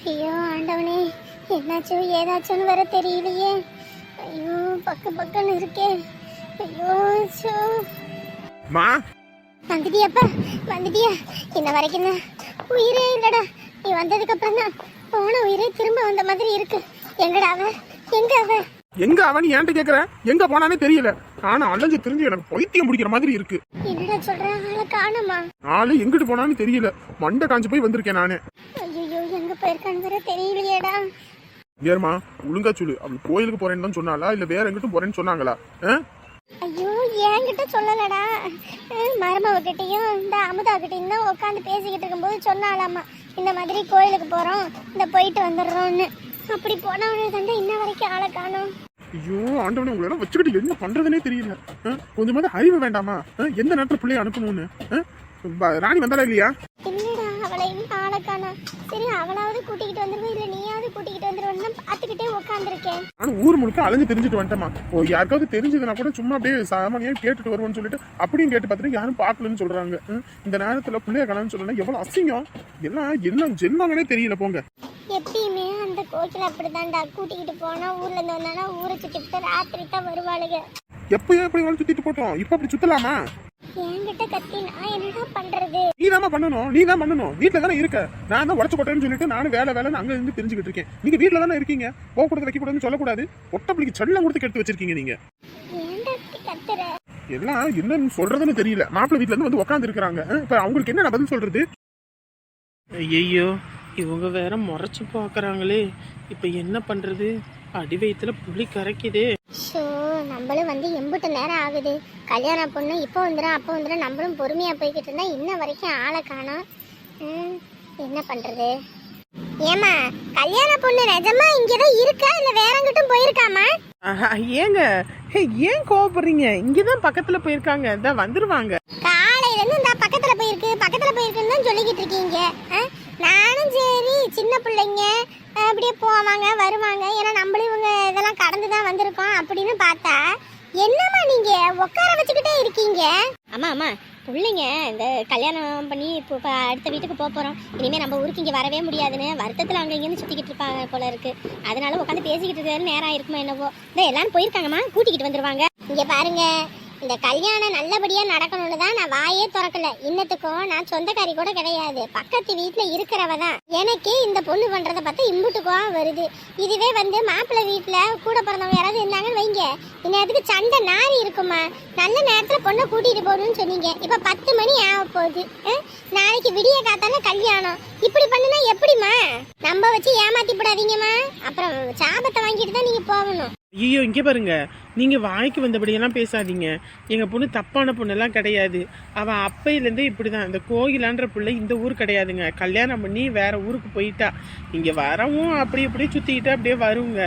ஐயோ ஆண்டவனே, என்னாச்சோ ஏதாச்சோன்னு வேற தெரியலையே. ஐயோ பக்கன்னு இருக்கே. ஐயோ சோ. மா வந்துட்டியாப்பா, வந்துட்டியா? இன்ன வரைக்கும் தான் உயிரே இல்லடா. நீ வந்ததுக்கு அப்புறம் தான் போன உயிரே திரும்ப வந்த மாதிரி இருக்கு. எங்கடா அவ? எங்க அவ? எங்க அவன் ஏன்ட்டு கேக்குற? எங்க போனானே தெரியல. ஆனா அலைஞ்சு தெரிஞ்சு எனக்கு பைத்தியம் பிடிக்கிற மாதிரி இருக்கு. என்னடா சொல்ற? ஆளை காணுமா? ஆளு எங்கிட்டு போனான்னு தெரியல. மண்டை காஞ்சு போய் வந்திருக்கேன் நானு. ஐயோ எங்க போயிருக்கான்னு வேற தெரியலையேடா. ஏறுமா ஒழுங்கா சொல்லு. அவள் கோயிலுக்கு போறேன்னு தான் சொன்னாளா இல்ல வேற எங்கிட்டும் போறேன்னு சொன்னாங்களா? ஐயோ என்கிட்ட சொல்லலடா. மருமவகிட்டையும் இந்த அமுதா கிட்டையும் தான் உட்காந்து பேசிக்கிட்டு இருக்கும்போது சொன்னாலாமா, இந்த மாதிரி கோயிலுக்கு போறோம், இந்த போயிட்டு வந்துடுறோம்னு. அப்படி போனவனே தாண்டா இன்ன வரைக்கும் ஆளை காணோம். ஐயோ ஆண்டவனே, உங்களை எல்லாம் வச்சுக்கிட்டு என்ன பண்றதுனே தெரியல. கொஞ்சமாவது அறிவு வேண்டாமா? எந்த நேரத்துல பிள்ளைய அனுப்பணும்னு. ராணி வந்தாலா இல்லையா? இல்லடா, அவளை இன்னும் ஆளை காணோம். சரி அவளாவது கூட்டிக்கிட்டு வந்துருவோம், இல்ல நீயாவது கூட்டிக்கிட்டு வந்துருவோம்னு பாத்துக்கிட்டே உட்காந்துருக்கேன். ஆனா ஊர் முழுக்க அலைஞ்சு தெரிஞ்சுட்டு வந்துட்டேமா. யாருக்காவது தெரிஞ்சதுன்னா கூட சும்மா அப்படியே சாமானியா கேட்டுட்டு வருவோம்னு சொல்லிட்டு அப்படியும் கேட்டு பார்த்துட்டு யாரும் பாக்கலன்னு சொல்றாங்க. இந்த நேரத்துல பிள்ளைய காணோம்னு சொல்லணும் எவ்வளவு அசிங்கம். எல்லாம் என்ன ஜென்மங்களே தெரியல போங்க. எப்பயுமே அந்த கோக்கில அப்படிதான்டா, கூட்டிக்கிட்டு போனா ஊர்ல இருந்து வந்தானா ஊரை சுத்திட்டு ராத்திரி தான் வருவாளுங்க. எப்பயும் எப்படி வேலை சுத்திட்டு போட்டோம், இப்ப அப்படி சுத்தலாமா? என்கிட்ட கத்தி நான் என்னடா பண்றது? நீதான் பண்ணணும். வீட்டுல தானே இருக்க. நான் தான் உடச்சு கொட்டேன்னு சொல்லிட்டு நானும் வேலைன்னு அங்க இருந்து தெரிஞ்சுக்கிட்டு இருக்கேன். நீங்க வீட்டுல தானே இருக்கீங்க. போக கூடாது வைக்க கூடாதுன்னு சொல்லக்கூடாது. ஒட்டப்பள்ளிக்கு செல்லம் கொடுத்து கெடுத்து வச்சிருக்கீங்க நீங்க. ஏன்டா கத்துற? எல்லாம் என்னன்னு சொல்றதுன்னு தெரியல. மாப்பிள்ளை வீட்டுல இருந்து வந்து உட்காந்து இருக்காங்க. இப்ப அவங்களுக்கு என்ன பதில் சொல்றது? ஐயோ இவங்க வேற முறைச்சு பாக்குறாங்களே. இப்ப என்ன பண்றது? அடி வயித்துல புளி கரைக்குதே. ஷோ, நம்மளும் வந்து எம்பிட்டு நேரம் ஆகுது. கல்யாண பொண்ணு இப்போ வந்துடும் அப்போ வந்துடும், நம்மளும் பொறுமையா போய்கிட்டு இருந்தா இன்ன வரைக்கும் ஆளை காணோம். என்ன பண்றது? ஏமா, கல்யாண பொண்ணு நிஜமா இங்கதான் இருக்கா இல்ல வேற எங்கிட்டும் போயிருக்காமா? ஏங்க ஏன் கோவப்படுறீங்க? இங்கதான் பக்கத்துல போயிருக்காங்க, இதான் வந்துருவாங்க. காலையில இருந்து இந்த பக்கத்துல போயிருக்குன்னு தான் சொல்லிக்கிட்டு இருக்கீங்க. நானும் சரி சின்ன பிள்ளைங்க அப்படியே போவாங்க வருவாங்க, ஏன்னா நம்மளும் இவங்க இதெல்லாம் கடந்துதான் வந்திருக்கோம் அப்படின்னு பார்த்தா என்னம்மா நீங்க உட்கார வச்சுக்கிட்டே இருக்கீங்க? ஆமா பிள்ளைங்க இந்த கல்யாணம் பண்ணி இப்போ அடுத்த வீட்டுக்கு போறோம், இனிமே நம்ம ஊருக்கு இங்க வரவே முடியாதுன்னு வருத்தத்துல அங்க இங்கன்னு சுத்திக்கிட்டு இருப்பாங்க போல இருக்கு. அதனால உட்காந்து பேசிக்கிட்டு இருக்க நேரம் இருக்குமோ என்னவோ. இந்த எல்லாரும் போயிருக்காங்கம்மா, கூட்டிக்கிட்டு வந்துருவாங்க. இங்க பாருங்க, இந்த கல்யாணம் நல்லபடியா நடக்கணும்னு தான் நான் வாயே திறக்கல. இன்னத்துக்கும் நான் சொந்தக்காரி கூட கிடையாது, பக்கத்து வீட்டுல இருக்கிறவ தான். எனக்கு இந்த பொண்ணு பண்றதை பார்த்தா இம்புட்டுக்கும் வருது. இதுவே வந்து மாப்பிள்ளை வீட்டுல கூட பிறந்தவங்க யாராவது இருந்தாங்கன்னு வைங்க, இந்நேரத்துக்கு சண்டை நாரி இருக்குமா. நல்ல நேரத்துல பொண்ணை கூட்டிட்டு போகணும்னு சொன்னீங்க, இப்ப 10 மணி ஆக போகுது. நாளைக்கு விடிய காத்தால கல்யாணம். இப்படி பண்ணுனா எப்படிமா? நம்ம வச்சு ஏமாத்தி போடாதீங்கம்மா, அப்புறம் சாபத்தை வாங்கிட்டு தான் நீங்க போகணும். ஐயோ இங்க பாருங்க, நீங்க வாய்க்கு வந்தபடியெல்லாம் பேசாதீங்க. எங்க பொண்ணு தப்பான பொண்ணெல்லாம் கிடையாது. அவன் அப்பையிலேருந்தே இப்படிதான். இந்த கோயிலான்ற பிள்ளை இந்த ஊர் கிடையாதுங்க. கல்யாணம் பண்ணி வேற ஊருக்கு போயிட்டா. இங்க வரவும் அப்படி இப்படி சுத்திக்கிட்டு அப்படியே வருங்க.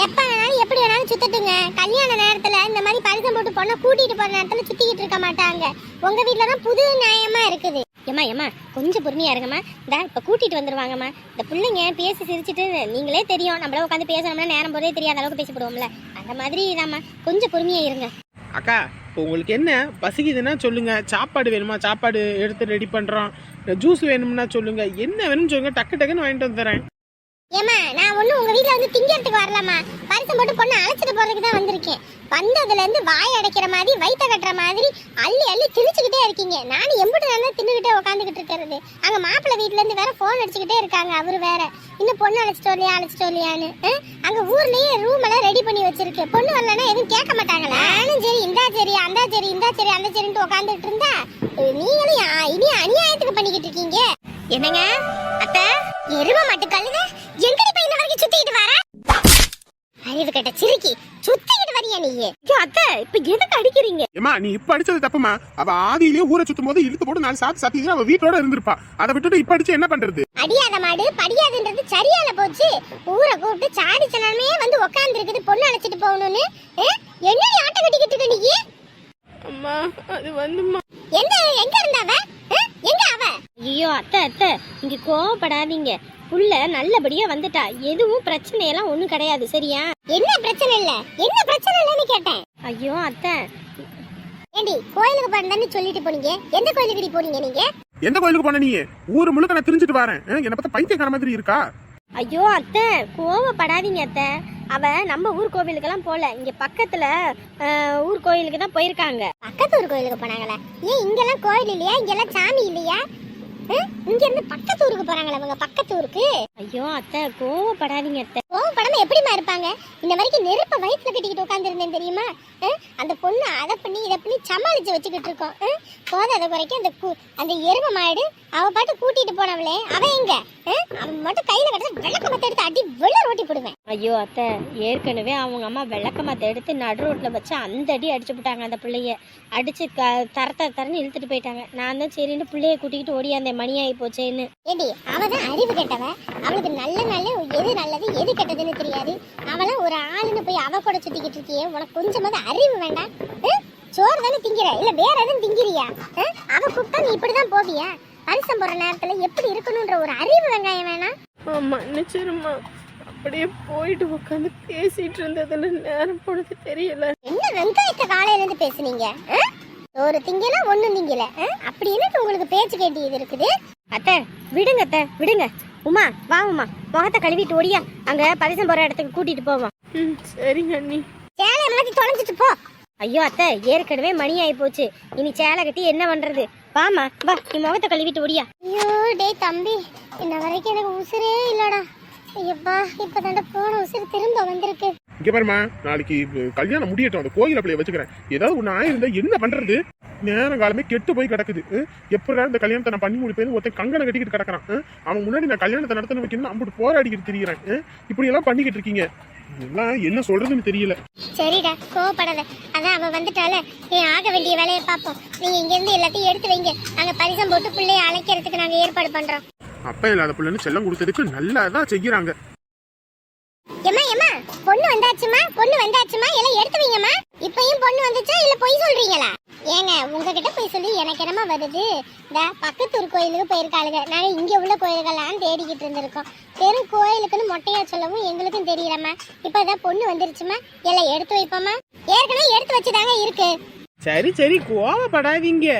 எப்ப வேணாலும் எப்படி வேணாலும் சுத்தட்டுங்க. கல்யாண நேரத்துல இந்த மாதிரி பரிசம் போட்டு பொண்ணை கூட்டிட்டு போற நேரத்துல சுத்திக்கிட்டு இருக்க மாட்டாங்க. உங்க வீட்டுலதான் புது நியாயமா இருக்குது. ஏமா கொஞ்சம் பொறுமையா இருங்கம்மா. இந்த இப்ப கூட்டிட்டு வந்துருவாங்கம்மா. இந்த பிள்ளைங்க பேசி சிரிச்சுட்டு, நீங்களே தெரியும் நம்மள உட்காந்து பேசணும்னா நேரம் போதே தெரியாத அளவுக்கு பேசி போடுவோம்ல, அந்த மாதிரி இதாம்மா, கொஞ்சம் பொறுமையா இருங்க. அக்கா உங்களுக்கு என்ன பசிக்குதுன்னா சொல்லுங்க, சாப்பாடு வேணுமா சாப்பாடு எடுத்து ரெடி பண்றோம், ஜூஸ் வேணும்னா சொல்லுங்க, என்ன வேணும்னு சொல்லுங்க, டக்குன்னு வாங்கிட்டு வந்துடுறேன். ஏமா, நான் ஒன்னும் உங்க வீட்டுல வந்து திங்கிறதுக்கு வரலாமா, பரிசம் போட்டு பொண்ணை அழைச்சிட்டு போறதுக்கு தான் வந்திருக்கேன். வந்ததுல இருந்து வாய் அடைக்கிற மாதிரி வயிற்ற கட்டுற மாதிரி அள்ளி திணிச்சுக்கிட்டே இருக்கீங்க. நானும் எம்பிட்டு நல்லா தின்னுகிட்டே உட்காந்துக்கிட்டு இருக்கிறது. அங்க மாப்பிள்ளை வீட்டுல இருந்து வேற போன் அடிச்சுக்கிட்டே இருக்காங்க. அவரு வேற இன்னும் பொண்ணு அழைச்சிட்டு வரலையான்னு. அங்க ஊர்லயே ரூம் எல்லாம் ரெடி பண்ணி வச்சிருக்கு. பொண்ணு வரலன்னா எதுவும் கேட்க மாட்டாங்களா? நானும் சரி இந்தா சரி அந்த சரின்ட்டு உட்காந்துட்டு இருந்தா நீங்களும் இனி அநியாயத்துக்கு பண்ணிக்கிட்டு இருக்கீங்க. என்னங்க அத்தை, எரும மாட்டு கழுத எங்கடி பையன வரைக்கும் சுத்திட்டு வர? அறிவு கட்ட சிரிக்கி, சுத்திக்கிட்டு வரியா நீ? அத்தை இப்ப எதுக்கு அடிக்கிறீங்க? ஏமா நீ இப்ப அடிச்சது தப்புமா. அவ ஆதியிலேயே ஊரை சுத்தும் போது இழுத்து போட்டு 4 சாத்து சாத்தி அவ வீட்டோட இருந்திருப்பா. அதை விட்டுட்டு இப்ப அடிச்சு என்ன பண்றது? அடியாத மாடு படியாதுன்றது சரியால போச்சு. ஊரை கூப்பிட்டு சாடி சனமே வந்து உட்கார்ந்து இருக்குது பொண்ணு அழைச்சிட்டு போகணும்னு. என்னடி ஆட்ட கட்டிக்கிட்டு இருக்க நீ? அம்மா அது வந்துமா. எங்க இருந்தாவ? எங்க அவ? ஐயோ அத்தை இங்க கோவப்படாதீங்க. புள்ள நல்லபடியா வந்துட்டா, எதுவும் பிரச்சனையெல்லாம் ஒண்ணும் கிடையாது. சரியா? என்ன பிரச்சனை இல்லன்னு கேட்டேன். ஐயோ அத்தை, ஏண்டி கோயிலுக்கு போறேன்னு சொல்லிட்டு போனீங்க, எந்த கோயிலுக்கு போனீங்க நீங்க? எந்த கோயிலுக்கு போன நீ? ஊர் முழுக்க நான் தெரிஞ்சுட்டு வரேன். என்ன பார்த்தா பைத்தியக்கார மாதிரி இருக்கா? ஐயோ அத்தை, கோவப்படாதீங்க அத்தை. அவ நம்ம ஊர் கோவிலுக்கெல்லாம் போல, இங்க பக்கத்துல ஊர் கோயிலுக்கு தான் போயிருக்காங்க. பக்கத்து ஊர் கோயிலுக்கு போனாங்களா? ஏன் இங்கெல்லாம் கோயில் இல்லையா? இங்கெல்லாம் சாமி இல்லையா? இங்க இருந்து பக்கத்து ஊருக்கு போறாங்களா அவங்க? பக்கத்து ஊருக்கு? ஐயோ அத்தை, கோவப்படாதீங்க அத்தை. கோவப்படாம எப்படிமா இருப்பாங்க? இந்த வரைக்கும் நெருப்ப வயிற்றுல கட்டிக்கிட்டு உட்காந்துருந்தேன் தெரியுமா? அந்த பொண்ணு அதை பண்ணி இதை பண்ணி சமாளிச்சு வச்சுக்கிட்டு இருக்கோம். போதாத குறைக்கும் அந்த எரும மாடு அவ பாட்டு கூட்டிட்டு போனவளே, அவ எங்க? அவன் மட்டும் கையில கட்ட விளக்கமத்தை எடுத்து அடி வெள்ள ரோட்டி போடுவேன். ஐயோ அத்தை, ஏற்கனவே அவங்க அம்மா விளக்கமாத்த எடுத்து நடு ரோட்ல வச்சு அந்த அடி அடிச்சு போட்டாங்க. அந்த பிள்ளைய அடிச்சு தரன்னு இழுத்துட்டு போயிட்டாங்க. நான் தான் சரின்னு பிள்ளைய கூட்டிக்கிட்டு ஓடியாந்தேன், மணி ஆகி போச்சேன்னு. ஏடி, அவதான் அறிவு கெட்டவ. அவளுக்கு நல்ல எது நல்லது எது கெட்டதுன்னு தெரியாது. அவள ஒரு ஆளுன்னு போய் அவ கூட சுத்திக்கிட்டு இருக்கியே, உனக்கு கொஞ்சமாவது அறிவு வேண்டாம்? சோறு தானே திங்கிற, இல்ல வேற எதுவும் திங்கிறியா? அவ கூப்பிட்டா நீ இப்படிதான் போவியா? பரிசம் போற நேரத்துல எப்படி இருக்கணும்ன்ற ஒரு அறிவு வெங்காயம் வேணாம்? ஆமா, நிச்சயமா அப்படியே போயிட்டு உட்காந்து பேசிட்டு இருந்ததுல நேரம் போனது தெரியல. என்ன வெங்காயத்தை காலையில இருந்து பேசுனீங்க? ஒரு திங்கல ஒண்ணும் திங்கல, அப்படி எனக்கு உங்களுக்கு பேச்சு கேட்டியது இருக்குது. அத்தை விடுங்க அத்தை, விடுங்க. உமா வா உமா, முகத்தை கழுவிட்டு ஓடியா, அங்க பரிசம் போற இடத்துக்கு கூட்டிட்டு போவோம். சரிங்க அண்ணி. சேலை மாத்தி தொலைஞ்சிட்டு போ. ஐயோ அத்தை, ஏற்கனவே மணி ஆகி போச்சு, இனி சேலை கட்டி என்ன பண்றது? வாமா வா, நீ முகத்தை கழுவிட்டு ஓடியா. ஐயோ டேய் தம்பி, இன்ன வரைக்கும் எனக்கு உசுரே இல்லடா. ஐயப்பா, இப்பதாண்ட போன உசுறு திரும்ப வந்திருக்கு. இங்க பாருமா, நாளைக்கு கல்யாணம் முடியட்டும், அந்த கோயில பிள்ளைய வச்சுக்கிறேன். ஏதாவது ஒண்ணு ஆயிருந்தா என்ன பண்றது? நேரம் காலமே கெட்டு போய் கிடக்குது. எப்படா இந்த கல்யாணத்தை நான் பண்ணி முடிப்பேன்னு ஒருத்தன் கங்கனை கட்டிக்கிட்டு கிடக்குறான். அவன் முன்னாடி நான் கல்யாணத்தை நடத்த வைக்கணும்னு அம்புட்டு போராடிக்கிட்டு திரிகிறேன். இப்படி எல்லாம் பண்ணிக்கிட்டு இருக்கீங்க, எல்லாம் என்ன சொல்றதுன்னு தெரியல. சரிடா, கோவப்படாத. அதான் அவ வந்துட்டால, நீ ஆக வேண்டிய வேலையை பார்ப்போம். நீங்க இங்க இருந்து எல்லாத்தையும் எடுத்து வைங்க, நாங்க பரிசம் போட்டு பிள்ளைய அழைக்கிறதுக்கு நாங்க ஏற்பாடு பண்றோம். அப்பா இல்லாத பிள்ளைன்னு செல்லம் கொடுத்ததுக்கு நல்லாதான் செய்யறாங்க. ஏமா ஏமா, பொண்ணு வந்தாச்சுமா, பொண்ணு வந்தாச்சுமா, எல்லாம் எடுத்து வைங்கம்மா. இப்பயும் பொண்ணு வந்துச்சா இல்ல பொய் சொல்றீங்களா? ஏங்க, உங்ககிட்ட போய் சொல்லி எனக்கு என்னமா வருது? இந்த பக்கத்தூர் கோயிலுக்கு போயிருக்காளுங்க, நாங்க இங்க உள்ள கோயில்கள்லாம் தேடிக்கிட்டு இருந்திருக்கோம். வெறும் கோயிலுக்குன்னு மொட்டையா சொல்லவும் எங்களுக்கும் தெரியலம்மா. இப்பதான் பொண்ணு வந்துருச்சுமா, எல்லாம் எடுத்து வைப்போமா. ஏற்கனவே எடுத்து வச்சுதாங்க இருக்கு. சரி சரி, கோவப்படாதீங்க.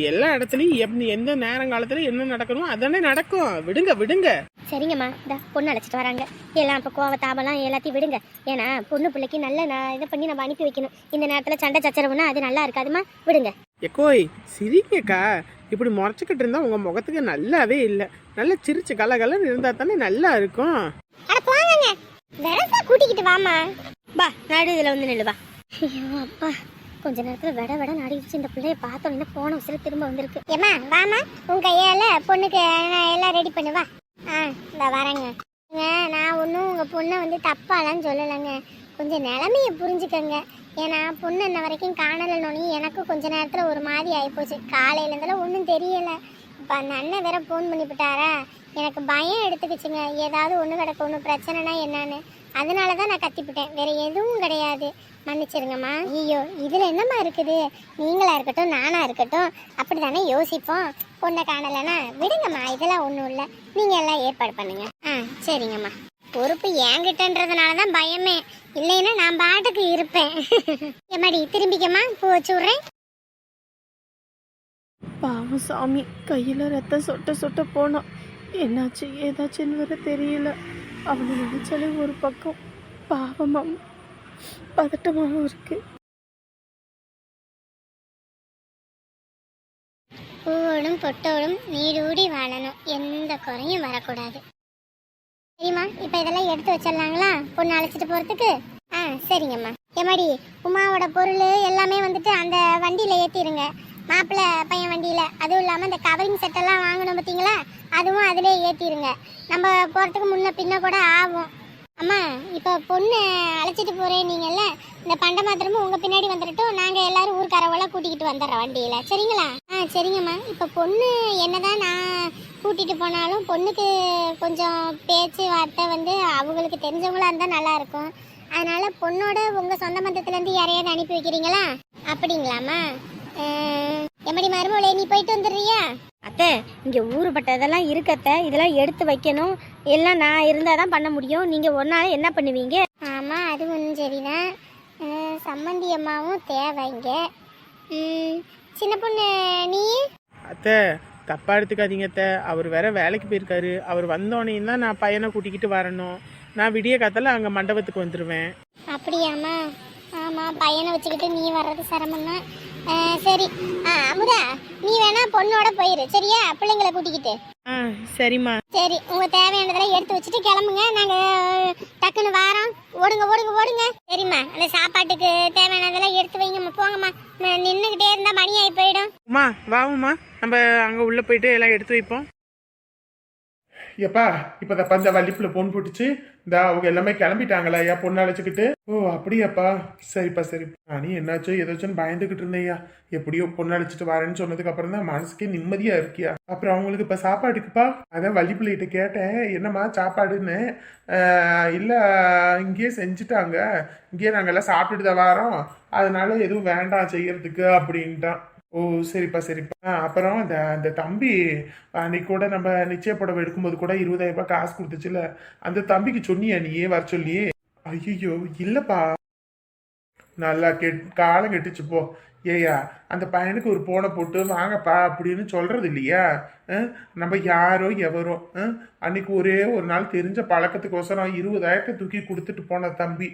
எல்லா இடத்துலயும் எந்த நேரங்காலத்துல என்ன நடக்கணும் அதானே நடக்கும். விடுங்க விடுங்க. சரிங்கம்மா, இந்த பொண்ணு அழைச்சிட்டு வராங்க. எல்லாம் இப்போ கோவத்தாபெல்லாம் எல்லாத்தையும் விடுங்க. ஏன்னா பொண்ணு பிள்ளைக்கு நல்ல இதை பண்ணி நம்ம அனுப்பி வைக்கணும். இந்த நேரத்துல சண்டை சச்சரவுன்னா அது நல்லா இருக்காதுமா, விடுங்க. எக்கோய் சிரிங்கக்கா, இப்படி முறைச்சிக்கிட்டு இருந்தா உங்க முகத்துக்கு நல்லாவே இல்லை. நல்ல சிரிச்சு கலகலன்னு இருந்தா தானே நல்லா இருக்கும். அட போங்க, வெரசா கூட்டிக்கிட்டு வாமா. பா நடு இதுல வந்து நில்லுவா. ஐயோ அப்பா, கொஞ்ச நேரத்துல விட நடிச்சு இந்த பிள்ளைய பார்த்தோன்னே போன உசுர திரும்ப வந்திருக்கு. ஏமா வாமா, உன் கையால பொண்ணுக்கு எல்லாம் ரெடி பண்ணுவா. இந்த வரேங்க. நான் ஒன்றும் உங்க பொண்ணை வந்து தப்பாலாம் சொல்லலைங்க, கொஞ்சம் நிலைமைய புரிஞ்சுக்கங்க. ஏன்னா பொண்ணு இன்ன வரைக்கும் காணலன்னு எனக்கு கொஞ்ச நேரத்துல ஒரு மாதிரி ஆயிப்போச்சு. காலையில இருந்தெல்லாம் ஒன்றும் தெரியல. இப்போ அந்த அண்ணன் வேற ஃபோன் பண்ணிவிட்டாரா, எனக்கு பயம் எடுத்துக்கிச்சுங்க. ஏதாவது ஒன்று கிடக்க ஒன்று பிரச்சனைனா என்னன்னு. அதனால தான் நான் கத்திப்பிட்டேன், வேற எதுவும் கிடையாது. மன்னிச்சிருங்கம்மா. ஐயோ, இதில் என்னம்மா இருக்குது? நீங்களா இருக்கட்டும் நானா இருக்கட்டும் அப்படி தானே யோசிப்போம். பொண்ணை காணலைன்னா விடுங்கம்மா, இதெல்லாம் ஒன்றும் இல்லை. நீங்கள் எல்லாம் ஏற்பாடு பண்ணுங்க. சரிங்கம்மா. பொறுப்பு என்கிட்டன்றதுனால தான் பயமே, இல்லைன்னா நான் பாட்டுக்கு இருப்பேன். எம்மாடி திரும்பிக்கம்மா, பூ வச்சு விட்றேன். பாவம் சாமி, கையில ரத்தம் சொட்ட சொட்ட போனோம். என்னாச்சு ஏதாச்சுன்னு வர தெரியல. அவனை நினைச்சாலே ஒரு பக்கம் பாவமாம் பதட்டமாகவும் இருக்கு. பூவோடும் பொட்டோடும் நீடூடி வாழணும், எந்த குறையும் வரக்கூடாது. சரிம்மா, இப்போ இதெல்லாம் எடுத்து வச்சிடலாங்களா பொண்ணு அழைச்சிட்டு போகிறதுக்கு? சரிங்கம்மா. எம்மாடி, உமாவோட பொருள் எல்லாமே வந்துட்டு அந்த வண்டியில் ஏற்றிடுங்க, மாப்பிள்ளை பையன் வண்டியில். அதுவும் இல்லாமல் இந்த கவரிங் செட்டெல்லாம் வாங்கணும் பார்த்தீங்களா, அதுவும் அதிலே ஏற்றிடுங்க. நம்ம போகிறதுக்கு முன்ன பின்ன கூட ஆகும். அம்மா, இப்போ பொண்ணு அழைச்சிட்டு போகிறேன் நீங்கள்ல, இந்த பண்டை மாத்திரமும் உங்கள் பின்னாடி வந்துடட்டும். நாங்கள் எல்லாரும் ஊருக்காரவெல்லாம் கூட்டிக்கிட்டு வந்துடுறோம் வண்டியில், சரிங்களா? சரிங்கம்மா. இப்போ பொண்ணு என்னதான் நான் கூட்டிகிட்டு போனாலும் பொண்ணுக்கு கொஞ்சம் பேச்சு வார்த்தை வந்து அவங்களுக்கு தெரிஞ்சவங்களா இருந்தால் நல்லாயிருக்கும். அதனால் பொண்ணோட உங்கள் சொந்த மந்தத்துலேருந்து யாரையாவது அனுப்பி வைக்கிறீங்களா? அப்படிங்களாம்மா. எப்படி மருமகளே, நீ போயிட்டு வந்துடுறியா? அத்தை, இங்க ஊருப்பட்டதெல்லாம் இருக்கத்த, இதெல்லாம் எடுத்து வைக்கணும். எல்லாம் நான் இருந்தாதான் பண்ண முடியும். நீங்க ஒன்னால என்ன பண்ணுவீங்க? ஆமா, அது ஒன்றும் சரிதான். சம்மந்தி அம்மாவும் தேவைங்க. சின்ன பொண்ணு நீ? அத்தை, தப்பாக எடுத்துக்காதீங்க அத்தை. அவர் வேற வேலைக்கு போயிருக்காரு. அவர் வந்தோடனே தான் நான் பையனை கூட்டிக்கிட்டு வரணும். நான் விடிய காத்தால அங்கே மண்டபத்துக்கு வந்துடுவேன். அப்படியாம்மா? ஆமாம், பையனை வச்சுக்கிட்டு நீ வர்றது சிரமம் தான். சரி, அமுதா நீ வேணா பொண்ணோட போயிரு சரியா, பிள்ளைங்களை கூட்டிக்கிட்டு. ஆ சரிம்மா. சரி, உங்கள் தேவையானதெல்லாம் எடுத்து வச்சுட்டு கிளம்புங்க, நாங்கள் டக்குன்னு வாரோம். ஓடுங்க ஓடுங்க ஓடுங்க. சரிம்மா, அந்த சாப்பாட்டுக்கு தேவையானதெல்லாம் எடுத்து வைங்கம்மா. போங்கம்மா, நின்றுக்கிட்டே இருந்தால் மணி ஆகி போயிடும். உமா வாவும்மா, நம்ம அங்கே உள்ளே போயிட்டு எல்லாம் எடுத்து வைப்போம். எப்பா இப்ப தப்பா இந்த வள்ளிப்புல பொண்ணு போட்டுச்சு, இந்த அவங்க எல்லாமே கிளம்பிட்டாங்களா ஐயா பொண்ணு அழைச்சிக்கிட்டு? ஓ அப்படியாப்பா, சரிப்பா சரிப்பா. நீ என்னாச்சோ ஏதாச்சும் பயந்துகிட்டு இருந்தேயா. எப்படியோ பொண்ணு அழைச்சிட்டு வரேன்னு சொன்னதுக்கு அப்புறம் தான் மனசுக்கே நிம்மதியா இருக்கியா. அப்புறம் அவங்களுக்கு இப்ப சாப்பாடுக்குப்பா, அதான் வள்ளிப்புள்ளிகிட்ட கேட்டேன் என்னம்மா சாப்பாடுன்னு. இல்ல இங்கேயே செஞ்சுட்டாங்க, இங்கேயே நாங்கெல்லாம் சாப்பிட்டுட்டு தான் வரோம், அதனால எதுவும் வேண்டாம் செய்யறதுக்கு அப்படின்ட்டான். ஓ சரிப்பா சரிப்பா. அப்புறம் அந்த தம்பி அன்னைக்கு கூட நம்ம நிச்சய புடவை எடுக்கும்போது கூட 20,000 ரூபாய் காசு கொடுத்துச்சுல, அந்த தம்பிக்கு சொன்னியா நீயே வர சொல்லி? ஐயோ இல்லப்பா. நல்லா காலம் கெட்டுச்சு போ. ஏயா அந்த பையனுக்கு ஒரு போனை போட்டு வாங்கப்பா அப்படின்னு சொல்றது இல்லையா? நம்ம யாரோ எவரோ அன்னைக்கு ஒரே ஒரு நாள் தெரிஞ்ச பழக்கத்துக்கோசரம் 20,000 தூக்கி கொடுத்துட்டு போன தம்பி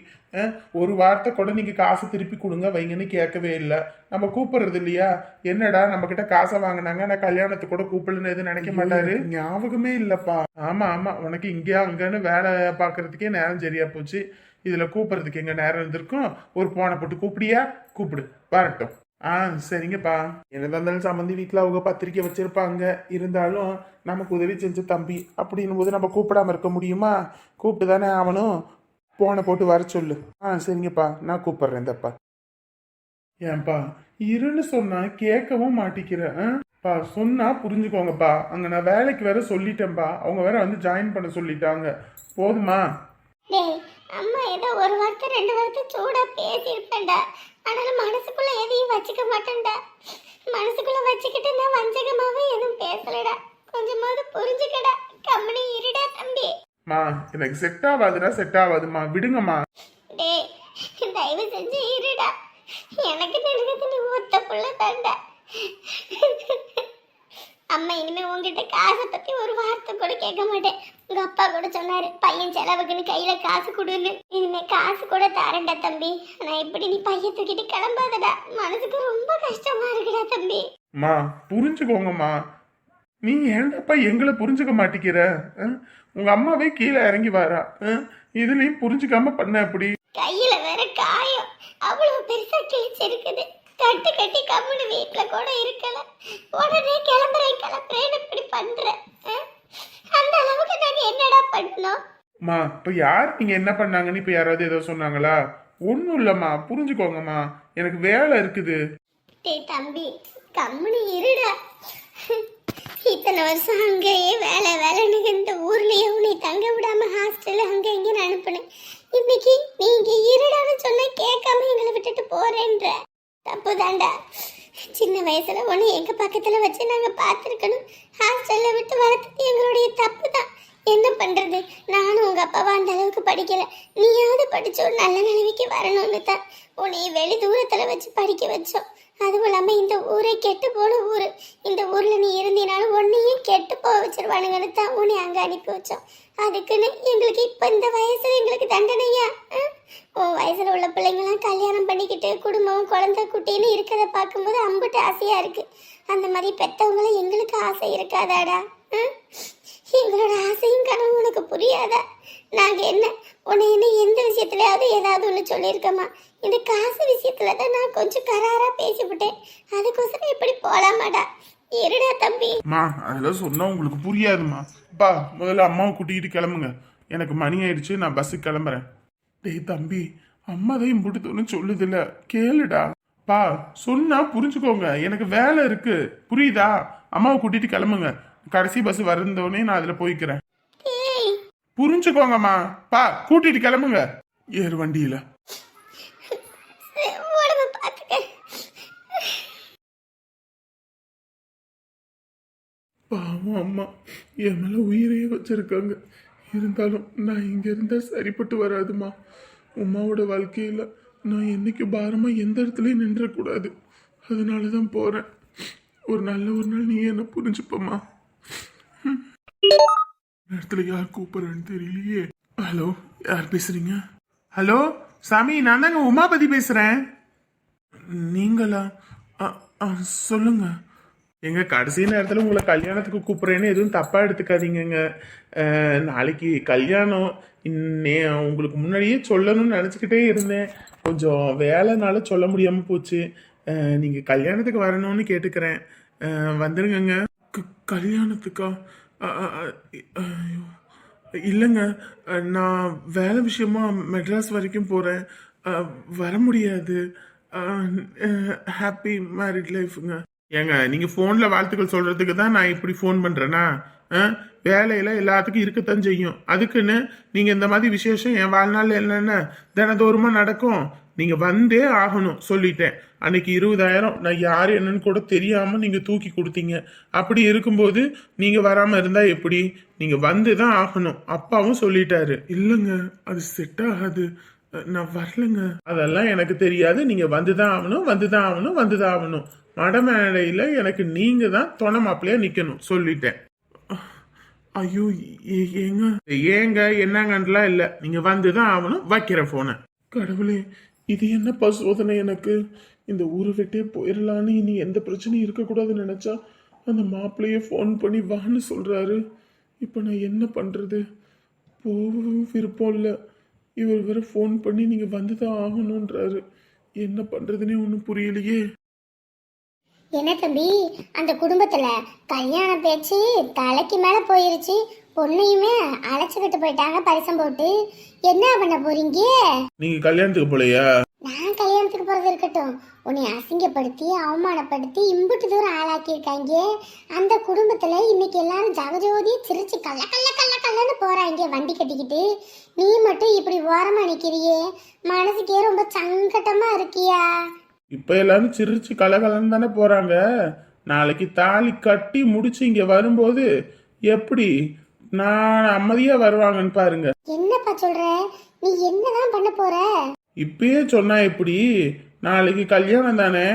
ஒரு வார்த்தை கூட நீங்க காசு திருப்பி கொடுங்க வைங்கன்னு கேட்கவே இல்லை. நம்ம கூப்பிடுறது இல்லையா? என்னடா நம்ம கிட்ட காசை வாங்கினாங்க, நான் கல்யாணத்துக்கு கூட கூப்பிடலன்னு எதுவும் நினைக்க மாட்டாரு? ஞாபகமே இல்லப்பா. ஆமா ஆமா, உனக்கு இங்கேயா அங்கன்னு வேலை பாக்குறதுக்கே நேரம் சரியா போச்சு, இதுல கூப்பிடுறதுக்கு எங்க நேரம் இருந்திருக்கும்? ஒரு போனை போட்டு கூப்பிடியா? கூப்பிடு வரட்டும். சரிங்கப்பா. என்னதான் இருந்தாலும் சம்பந்தி வீட்டுல அவங்க பத்திரிக்கை வச்சிருப்பாங்க, இருந்தாலும் நமக்கு உதவி செஞ்ச தம்பி அப்படின்னும் போது நம்ம கூப்பிடாம இருக்க முடியுமா? கூப்பிட்டு தானே அவனும் போனை போட்டு வர சொல்லு. சரிங்கப்பா, நான் கூப்பிடுறேன் தப்பா. ஏன்பா இருன்னு சொன்னா கேட்கவும் மாட்டிக்கிறேன். சொன்னா புரிஞ்சுக்கோங்கப்பா, அங்க நான் வேலைக்கு வேற சொல்லிட்டேன்பா, அவங்க வேற வந்து ஜாயின் பண்ண சொல்லிட்டாங்க. போதுமா? டேய் அம்மா ஏதோ ஒரு வார்த்தை 2 வார்த்தை சூடா பேசியிருப்பேன்டா, ஆனாலும் மனசுக்குள்ள எதையும் வச்சுக்க மாட்டேன்டா. மனசுக்குள்ள வச்சுக்கிட்டு நான் வஞ்சகமாவே எதுவும் பேசலடா. கொஞ்சமாவது புரிஞ்சுக்கடா, கம்மனி இருடா தம்பி. மா எனக்கு செட் ஆகாதுடா, செட் ஆகாதுமா, விடுங்கம்மா. டேய் தயவு செஞ்சு இருடா, எனக்கு நினைக்கிறது நீ ஒத்த புள்ள தாண்டா. அம்மா இனிமே உங்ககிட்ட காசை பத்தி ஒரு வார்த்தை கூட கேட்க மாட்டேன். உங்க அப்பா கூட சொன்னாரு பையன் செலவுக்குன்னு கையில காசு கொடுன்னு. இனிமே காசு கூட தாரேன்டா தம்பி. நான் இப்படி நீ பையன் தூக்கிட்டு கிளம்பாதடா, மனசுக்கு ரொம்ப கஷ்டமா இருக்குடா தம்பி. மா புரிஞ்சுக்கோங்கம்மா, நீ ஏன்டாப்பா எங்களை புரிஞ்சுக்க மாட்டேங்கிற? உங்க அம்மாவே கீழே இறங்கி வரா, இதுலயும் புரிஞ்சுக்காம பண்ண எப்படி? கையில வேற காயம் அவ்வளவு பெருசா கிழிச்சிருக்குது. கட்டு கட்டி கம்முன்னு வீட்டுல கூட இருக்கல, உடனே கிளம்புறேன்னு இப்படி பண்ற. அந்த அளவுக்கு நாங்க என்னடா பண்ணோம்? மா இப்ப யார் நீங்க என்ன பண்ணாங்கன்னு இப்ப யாராவது ஏதோ சொன்னாங்களா? ஒண்ணும் இல்லம்மா, புரிஞ்சுக்கோங்கம்மா, எனக்கு வேலை இருக்குது. டேய் தம்பி கம்முன்னு இருடா. இத்தனை வருஷம் அங்கேயே வேலைன்னு இந்த ஊர்லயே உன்னை தங்க விடாம ஹாஸ்டல்ல அங்க இங்கன்னு அனுப்புனேன். இன்னைக்கு நீங்க இருடான்னு சொன்ன கேட்காம எங்களை விட்டுட்டு போறேன்ற தப்பு தாண்டா. சின்ன வயசுல உன்னை எங்க பக்கத்துல வச்சு நாங்க பார்த்துருக்கணும். ஹாஸ்டல்ல விட்டு வளர்த்தது எங்களுடைய தப்பு தான். என்ன பண்றது, நானும் உங்க அப்பாவா அந்த அளவுக்கு படிக்கல. நீயாவது படிச்சு ஒரு நல்ல நிலைமைக்கு வரணும்னு தான் உன்னை வெளி தூரத்துல வச்சு படிக்க வச்சோம். அதுவும் இல்லாம இந்த ஊரே கெட்டு போன ஊரு. இந்த ஊர்ல நீ இருந்தினாலும் உன்னையும் கெட்டு போக வச்சிருவானுங்கன்னு தான் உன்னை அங்க அனுப்பி வச்சோம். அதுக்குன்னு எங்களுக்கு இப்ப இந்த வயசுல எங்களுக்கு தண்டனையா? உன் வயசுல உள்ள பிள்ளைங்களாம் கல்யாணம் பண்ணிக்கிட்டு குடும்பம் குழந்தை குட்டின்னு இருக்கிறத பார்க்கும்போது அம்புட்டு ஆசையா இருக்கு. அந்த மாதிரி பெத்தவங்கள எங்களுக்கு ஆசை இருக்காதாடா? எங்களோட ஆசையும் கனவு உனக்கு புரியாதா? நாங்க என்ன உன்னை என்ன எந்த விஷயத்துலயாவது ஏதாவது ஒண்ணு சொல்லியிருக்கோமா? இந்த காசு விஷயத்துல தான் நான் கொஞ்சம் கராரா பேசிவிட்டேன். அதுக்கோசரம் இப்படி போலாமாடா? இருடா தம்பி. மா அதெல்லாம் சொன்னா உங்களுக்கு புரியாதுமா. பா முதல்ல அம்மாவை கூட்டிக்கிட்டு கிளம்புங்க, எனக்கு மணி ஆயிடுச்சு, நான் பஸ்ஸுக்கு கிளம்புறேன். டேய் தம்பி, அம்மா தான் இம்புட்டுன்னு சொல்லுதுல, கேளுடா. பா சொன்னா புரிஞ்சுக்கோங்க, எனக்கு வேலை இருக்கு, புரியுதா? அம்மாவை கூட்டிட்டு கிளம்புங்க, கடைசி பஸ் வருந்தோடனே நான் அதுல போய்க்கிறேன். புரிஞ்சுக்கோங்கம்மா. பா கூட்டிட்டு கிளம்புங்க, ஏறு வண்டியில. பாவம் அம்மா என் மேல உயிரையே வச்சிருக்காங்க, இருந்தாலும் நான் இங்க இருந்தா சரிப்பட்டு வராதுமா. உமாவோட வாழ்க்கையில நான் என்னைக்கு பாரமா எந்த இடத்துலயும் நின்றக்கூடாது, அதனாலதான் போறேன். ஒரு நாள் நீ என்ன புரிஞ்சுப்பம்மா. நேரத்துல யார் கூப்பிடுறேன்னு தெரியலையே. ஹலோ, யார் பேசுறீங்க? ஹலோ சாமி, நான் தாங்க உமாபதி பேசுறேன். நீங்களா? சொல்லுங்க. எங்க கடைசி நேரத்தில் உங்களை கல்யாணத்துக்கு கூப்பிட்றேன்னு எதுவும் தப்பா எடுத்துக்காதீங்கங்க. நாளைக்கு கல்யாணம். உங்களுக்கு முன்னாடியே சொல்லணும்னு நினச்சிக்கிட்டே இருந்தேன். கொஞ்சம் வேலைனால சொல்ல முடியாம போச்சு. நீங்க கல்யாணத்துக்கு வரணும்னு கேட்டுக்கிறேன். வந்துருங்கங்க. கல்யாணத்துக்கா? ஐயோ, இல்லைங்க, நான் வேலை விஷயமா மெட்ராஸ் வரைக்கும் போகிறேன். வர முடியாது. ஹாப்பி மேரிட் லைஃப்ங்க. ஏங்க, நீங்கள் ஃபோனில் வாழ்த்துக்கள் சொல்கிறதுக்கு தான் நான் இப்படி ஃபோன் பண்ணுறேன்னா? வேலையில் எல்லாத்துக்கும் இருக்கத்தான் செய்யும். அதுக்குன்னு நீங்கள் இந்த மாதிரி விசேஷம் என் வாழ்நாள் என்னென்ன தினதோறுமாக நடக்கும். நீங்கள் வந்தே ஆகணும் சொல்லிட்டேன். அன்னைக்கு 20,000 நான் யார் என்னன்னு கூட தெரியாமல் நீங்கள் தூக்கி கொடுத்தீங்க. அப்படி இருக்கும்போது நீங்கள் வராமல் இருந்தால் எப்படி? நீங்கள் வந்து தான் ஆகணும். அப்பாவும் சொல்லிட்டாரு. இல்லைங்க, அது செட் ஆகாது, நான் வரலங்க. அதெல்லாம் எனக்கு தெரியாது. நீங்கள் வந்து தான் ஆகணும், வந்து தான் ஆகணும், வந்து தான் ஆகணும். மடமேடையில் எனக்கு நீங்கள் தான் துணை மாப்பிள்ளையா நிற்கணும் சொல்லிட்டேன். ஐயோ, ஏங்க என்னங்கலாம் இல்லை, நீங்கள் வந்து தான் ஆகணும். வைக்கிற ஃபோனை. கடவுளே, இது என்ன பரிசோதனை எனக்கு? இந்த ஊரை விட்டே போயிடலான்னு, இனி எந்த பிரச்சனையும் இருக்கக்கூடாதுன்னு நினச்சா அந்த மாப்பிள்ளையே ஃபோன் பண்ணி வான்னு சொல்கிறாரு. இப்போ நான் என்ன பண்ணுறது? போகவும் விருப்பம் இல்லை. இவர் வேற ஃபோன் பண்ணி நீங்கள் வந்து தான் ஆகணுன்றாரு. என்ன பண்ணுறதுனே ஒன்றும் புரியலையே. என்ன தம்பி, அந்த குடும்பத்துல கல்யாண பேச்சு தலைக்கு மேல போயிருச்சு. பொண்ணையுமே அழைச்சுக்கிட்டு போயிட்டாங்க பரிசம் போட்டு. என்ன பண்ண போறீங்க? நீங்கள் கல்யாணத்துக்கு போலையா? நான் கல்யாணத்துக்கு போறது இருக்கட்டும், உன்னை அசிங்கப்படுத்தி அவமானப்படுத்தி இம்புட்டு தூரம் ஆளாக்கியிருக்காங்க. அந்த குடும்பத்துல இன்னைக்கு எல்லாரும் ஜகஜோதி சிரிச்சு கல்ல கல்ல கல்ல கல்லன்னு போறாங்க வண்டி கட்டிக்கிட்டு. நீ மட்டும் இப்படி ஓரமா நிக்கிறியே, மனசுக்கே ரொம்ப சங்கட்டமா இருக்கியா? இப்போ எல்லாரும் சிரிச்சு கலகலன்னு தானே போறாங்க. நாளைக்கு தாலி கட்டி முடிச்சு இங்க வரும்போது எப்படி நான் அமைதியா வருவாங்கன்னு பாருங்க. என்னப்பா சொல்ற? நீ என்னதான் பண்ண போற? இப்பயே சொன்னா எப்படி? நாளைக்கு கல்யாணம் தானே,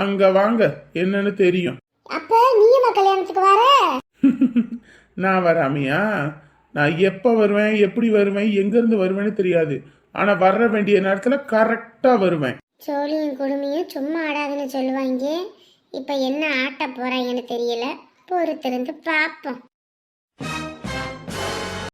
அங்க வாங்க, என்னன்னு தெரியும். அப்ப நீயுமா கல்யாணத்துக்கு வர? நான் வராமையா? நான் எப்ப வருவேன், எப்படி வருவேன், எங்க இருந்து வருவேன்னு தெரியாது. ஆனா வர வேண்டிய நேரத்துல கரெக்டா வருவேன். சோழியும் குடுமையும் சும்மா ஆடாதுன்னு சொல்லுவாங்க. இப்ப என்ன ஆட்ட போறாங்கன்னு தெரியல, பொறுத்திருந்து பாப்போம்.